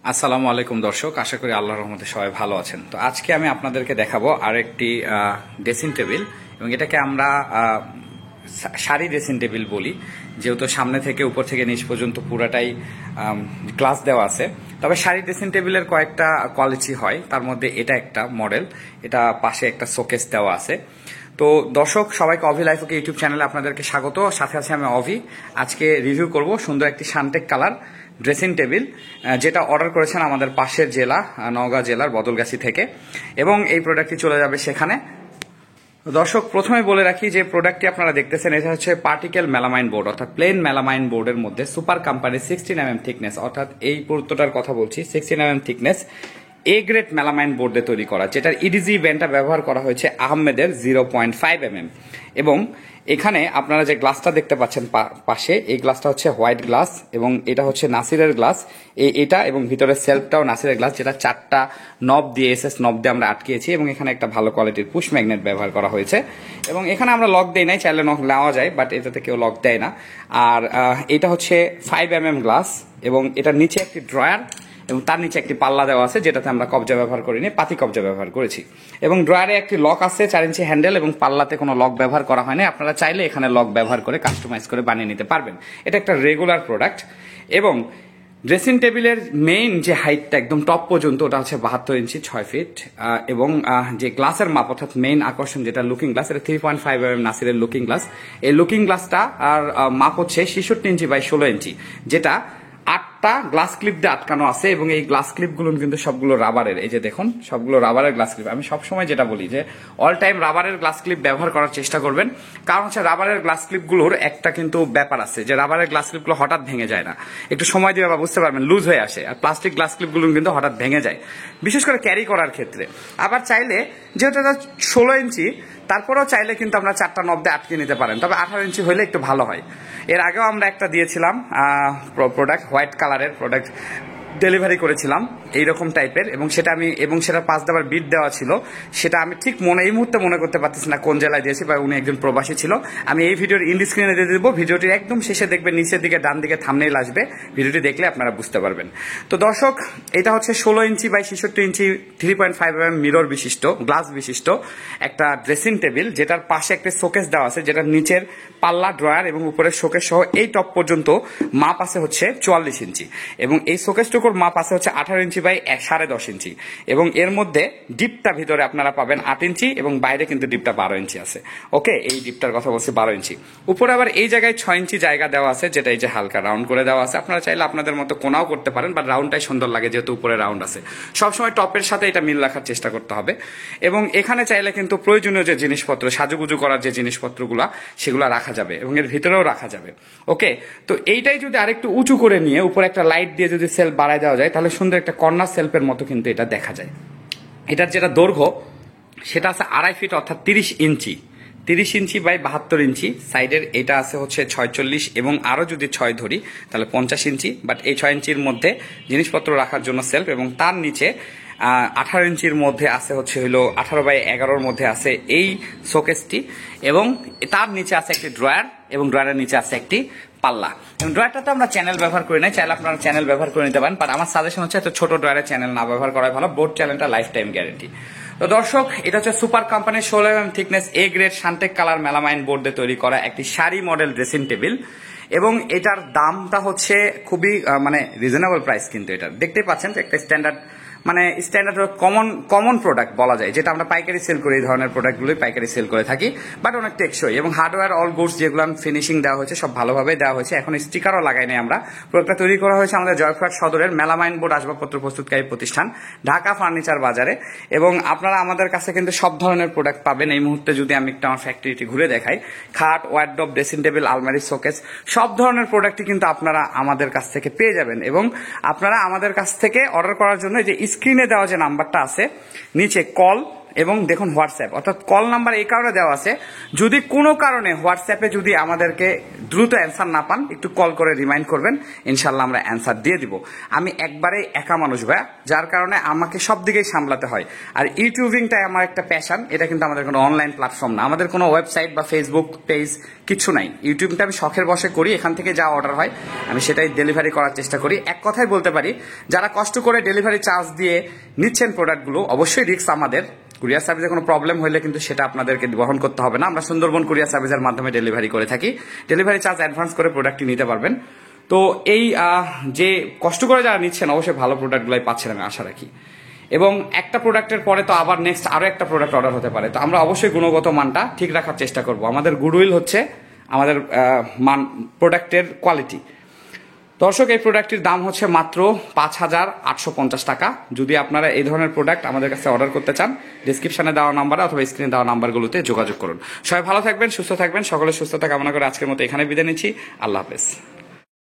আসসালামু আলাইকুম দর্শক, আশা করি আল্লাহর রহমতে সবাই ভালো আছেন। তো আজকে আমি আপনাদেরকে দেখাবো আরেকটি ড্রেসিং টেবিল, এবং এটাকে আমরা শাড়ি ড্রেসিং টেবিল বলি, যেহেতু সামনে থেকে উপর থেকে নিচ পর্যন্ত পুরাটাই গ্লাস দেওয়া আছে। তবে শাড়ি ড্রেসিং টেবিলের কয়েকটা কোয়ালিটি হয়, তার মধ্যে এটা একটা মডেল। এটা পাশে একটা শোকেস দেওয়া আছে। তো দর্শক সবাইকে অভি লাইফ ওকে ইউটিউব চ্যানেলে আপনাদেরকে স্বাগত। সাথে আছে আমি অভি। আজকে রিভিউ করব সুন্দর একটি শানটেক কালার ড্রেসিং টেবিল, যেটা অর্ডার করেছেন আমাদের পাশের জেলা নওগাঁ জেলার বদলগাছি থেকে, এবং এই প্রোডাক্টটি চলে যাবে সেখানে। দর্শক প্রথমে বলে রাখি যে প্রোডাক্টটি আপনারা দেখতেছেন, এটা হচ্ছে পার্টিকেল মেলামাইন বোর্ড, অর্থাৎ প্লেন মেলামাইন বোর্ডের মধ্যে সুপার কোম্পানির 16mm থিকনেস, অর্থাৎ এই পুরোটার কথা বলছি, 16mm thickness A grade melamine board দিয়ে তৈরি করা, যেটার ইডিজি ব্যান্ডটা ব্যবহার করা হয়েছে আহমেদের 0.5mm। এবং এখানে আপনারা যে গ্লাসটা দেখতে পাচ্ছেন পাশে, এই গ্লাসটা হচ্ছে হোয়াইট গ্লাস, এবং এটা হচ্ছে নাসিরের গ্লাস। এটা এবং ভিতরের সেলফটাও নাসিরের গ্লাস, যেটা 4টা নব দিয়ে এসএস নব দিয়ে আমরা আটকিয়েছি, এবং এখানে একটা ভালো কোয়ালিটির পুশ ম্যাগনেট ব্যবহার করা হয়েছে। এবং এখানে আমরা লক দেই নাই, চাইলে লক নেওয়া যায়, বাট এটাতে কেউ লক দেয় না। আর এটা হচ্ছে 5mm গ্লাস, এবং এটার নিচে একটি ড্রয়ার এবং তার নিচে একটি পাল্লা দেওয়া আছে, যেটাতে আমরা কবজা ব্যবহার করিনি, পাতি কবজা ব্যবহার করেছি। এবং ড্রয়ারে একটি লক আছে 4 ইঞ্চি হ্যান্ডেল, এবং পাল্লাতে কোনো লক ব্যবহার করা হয়নি। আপনারা চাইলে এখানে লক ব্যবহার করে কাস্টমাইজ করে বানিয়ে নিতে পারবেন। এটা একটা রেগুলার প্রোডাক্ট। এবং ড্রেসিং টেবিলের মেইন যে হাইটটা একদম টপ পর্যন্ত, ওটা হচ্ছে 72 ইঞ্চি 6 ফিট। এবং যে গ্লাসের মাপ, অর্থাৎ মেইন আকর্ষণ যেটা লুকিং গ্লাস, এটা 3.5mm নাসিরের লুকিং গ্লাস। এই লুকিং গ্লাসটা আর মাপ হচ্ছে 66 ইঞ্চি বাই 16 ইঞ্চি, যেটা 8টা গ্লাস ক্লিপ দিয়ে আটকানো আছে। এবং এই গ্লাস ক্লিপগুলো কিন্তু সবগুলো রাবারের। এই যে দেখুন, সবগুলো রাবারের গ্লাস ক্লিপ। আমি সবসময় যেটা বলি যে অল টাইম রাবারের গ্লাস ক্লিপ ব্যবহার করার চেষ্টা করবেন, কারণ হচ্ছে রাবারের গ্লাস ক্লিপগুলোর একটা কিন্তু ব্যাপার আছে, যে রাবারের গ্লাস ক্লিপগুলো হঠাৎ ভেঙে যায় না, একটু সময় দিয়ে বুঝতে পারবেন লুজ হয়ে আসে। আর প্লাস্টিক গ্লাস ক্লিপগুলো কিন্তু হঠাৎ ভেঙে যায়, বিশেষ করে ক্যারি করার ক্ষেত্রে। আবার চাইলে যেহেতু এটা 16 ইঞ্চি, তারপরেও চাইলে কিন্তু আমরা 4টা নব দিয়ে আটকে নিতে পারেন, তবে 18 ইঞ্চি হলে একটু ভালো হয়। এর আগেও আমরা একটা দিয়েছিলাম প্রোডাক্ট, হোয়াইট কালারের প্রোডাক্ট ডেলিভারি করেছিলাম এইরকম টাইপের, এবং সেটা 5 দেওয়ার বিট দেওয়া ছিল। সেটা আমি ঠিক এই মুহূর্তে মনে করতে পারতেছি না কোন জেলায় দিয়েছি, বা উনি একজন প্রবাসী ছিল। আমি এই ভিডিওর ইন্ড স্ক্রিনে দিয়ে দেবো, ভিডিওটির একদম শেষে দেখবেন নিচের দিকে ডান দিকে থাম্বনেইল আসবে, ভিডিওটি দেখলে আপনারা বুঝতে পারবেন। তো দর্শক, এটা হচ্ছে 16 inch by 66 inch 3.5mm mirror বিশিষ্ট, গ্লাস বিশিষ্ট একটা ড্রেসিং টেবিল, যেটার পাশে একটা শোকেস দেওয়া আছে, যেটার নিচের পাল্লা, ড্রয়ার এবং উপরের শোকেস সহ এই টপ পর্যন্ত মাপ আছে হচ্ছে 44 ইঞ্চি, এবং এই শোকেস টুকুর মাপ আছে হচ্ছে 18 ইঞ্চি বাই 10.5 ইঞ্চি। এবং এর মধ্যে ডিপটা ভিতরে আপনারা পাবেন 8 ইঞ্চি, এবং বাইরে কিন্তু ডিপটা 12 ইঞ্চি আছে। ওকে, এই ডিপটার কথা বলছি 12 ইঞ্চি। উপরে আবার এই জায়গায় 6 ইঞ্চি জায়গা দেওয়া আছে, যেটা এই যে হালকা রাউন্ড করে দেওয়া আছে। আপনারা চাইলে আপনাদের মতো কোনাও করতে পারেন, বাট রাউন্ডটাই সুন্দর লাগে, যেহেতু উপরে রাউন্ড আছে। সবসময় টপের সাথে এটা মিল রাখার চেষ্টা করতে হবে। এবং এখানে চাইলে কিন্তু প্রয়োজনীয় যে জিনিসপত্র, সাজুগুজু করার যে জিনিসপত্রগুলো, সেগুলো রাখা যাবে, এবং এর ভিতরেও রাখা যাবে। ওকে, তো এইটাই যদি আরেকটু উঁচু করে নিয়ে উপরে একটা লাইট দিয়ে যদি সেলফ বাড়ায় দেওয়া যায়, তাহলে সুন্দর একটা কর্নার সেলফের মতো কিন্তু এটা দেখা যায়। এটার যেটা দৈর্ঘ্য, সেটা আছে 2.5 ফিট, অর্থাৎ 30 ইঞ্চি, 30 ইঞ্চি বাই 72 ইঞ্চি। সাইডের এটা আছে হচ্ছে 46, এবং আরো যদি 6 ধরি তাহলে 50 ইঞ্চি। বাট এই 6 ইঞ্চির মধ্যে জিনিসপত্র রাখার জন্য সেলফ, এবং তার নিচে 18 ইঞ্চির মধ্যে আছে হচ্ছে 18/11 মধ্যে আছে এই শোকেসটি, এবং তার নিচে আছে একটি ড্রয়ার, এবং ড্রয়ারের নিচে আছে একটি পাল্লা। এবং ড্রয়ারটাতে আমরা চ্যানেল ব্যবহার করি না, চাইলে আপনারা চ্যানেল ব্যবহার করে নিতে পারেন, বাট আমার সাজেশন হচ্ছে এত ছোট ড্রয়ারের চ্যানেল না ব্যবহার করাই ভালো। বোর্ড চ্যানেলটা লাইফ টাইম গ্যারেন্টি। তো দর্শক, এটা হচ্ছে সুপার কোম্পানির 16mm থিকনেস এ গ্রেড শানটেক কালার মেলামাইন বোর্ড দিয়ে তৈরি করা একটি শাড়ি মডেল ড্রেসিং টেবিল, এবং এটার দামটা হচ্ছে খুবই রিজনেবল প্রাইস। কিন্তু এটা দেখতেই পাচ্ছেন যে একটা স্ট্যান্ডার্ড কমন প্রোডাক্ট বলা যায়, যেটা আমরা পাইকারি সেল করি। এই ধরনের প্রোডাক্টগুলোই পাইকারি সেল করে থাকি, বাট অনেক টেকসই, এবং হার্ডওয়্যার অল গুডস যেগুলো ফিনিশিং দেওয়া হয়েছে সব ভালোভাবে দেওয়া হয়েছে। এখন স্টিকারও লাগাই নাই আমরা। প্রোডাক্টটা তৈরি করা হয়েছে আমাদের জয়পুরহাট সদরের মেলামাইন বোর্ড আসবাবপত্র প্রস্তুতকারী প্রতিষ্ঠান, ঢাকা ফার্নিচার বাজারে। এবং আপনারা আমাদের কাছে কিন্তু সব ধরনের প্রোডাক্ট পাবেন। এই মুহূর্তে যদি আমি একটা আমার ফ্যাক্টরিটি ঘুরে দেখাই, খাট, ওয়ার্ডরোব, ড্রেসিং টেবিল, আলমারি, শোকেস, সব ধরনের প্রোডাক্টই কিন্তু আপনারা আমাদের কাছ থেকে পেয়ে যাবেন। এবং আপনারা আমাদের কাছ থেকে অর্ডার করার জন্য যে স্ক্রিনে দেওয়া যে নাম্বারটা আছে নিচে, কল এবং দেখুন হোয়াটসঅ্যাপ, অর্থাৎ কল নাম্বার এই কারণে দেওয়া আছে, যদি কোনো কারণে হোয়াটসঅ্যাপে যদি আমাদেরকে দ্রুত অ্যান্সার না পান একটু কল করে রিমাইন্ড করবেন, ইনশাল্লাহ আমরা অ্যান্সার দিয়ে দিব। আমি একবারেই একা মানুষ ভাইয়া, যার কারণে আমাকে সব দিকেই সামলাতে হয়। আর ইউটিউবিংটাই আমার একটা প্যাশন, এটা কিন্তু আমাদের কোনো অনলাইন প্ল্যাটফর্ম না, আমাদের কোনো ওয়েবসাইট বা ফেসবুক পেজ কিচ্ছু নাই। ইউটিউবটা আমি শখের বসে করি, এখান থেকে যা অর্ডার হয় আমি সেটাই ডেলিভারি করার চেষ্টা করি। এক কথায় বলতে পারি, যারা কষ্ট করে ডেলিভারি চার্জ দিয়ে নিচ্ছেন প্রোডাক্টগুলো, অবশ্যই রিস্ক আমাদের। কুরিয়ার সার্ভিসে কোনো প্রবলেম হলে কিন্তু সেটা আপনাদেরকে বহন করতে হবে না। আমরা সুন্দরবন কুরিয়ার সার্ভিসের মাধ্যমে ডেলিভারি করে থাকি। ডেলিভারি চার্জ অ্যাডভান্স করে প্রোডাক্টটি নিতে পারবেন। তো এই যে কষ্ট করে যারা নিচ্ছেন, অবশ্যই ভালো প্রোডাক্টগুলাই পাচ্ছেন আমি আশা রাখি। এবং একটা প্রোডাক্টের পরে তো আবার নেক্সট আরো একটা প্রোডাক্ট অর্ডার হতে পারে। তো আমরা অবশ্যই গুণগত মানটা ঠিক রাখার চেষ্টা করব। আমাদের গুডউইল হচ্ছে আমাদের মান, প্রোডাক্টের কোয়ালিটি। দর্শক, এই প্রোডাক্টটির দাম হচ্ছে মাত্র 5,850 টাকা। যদি আপনারা এই ধরনের প্রোডাক্ট আমাদের কাছে অর্ডার করতে চান, ডিসক্রিপশনে দেওয়া নাম্বারে অথবা স্ক্রিনে দেওয়া নাম্বারগুলোতে যোগাযোগ করুন। সবাই ভালো থাকবেন, সুস্থ থাকবেন, সকলের সুস্থতা কামনা করে আজকের মতো এখানে বিদায় নিচ্ছি। আল্লাহ হাফেজ।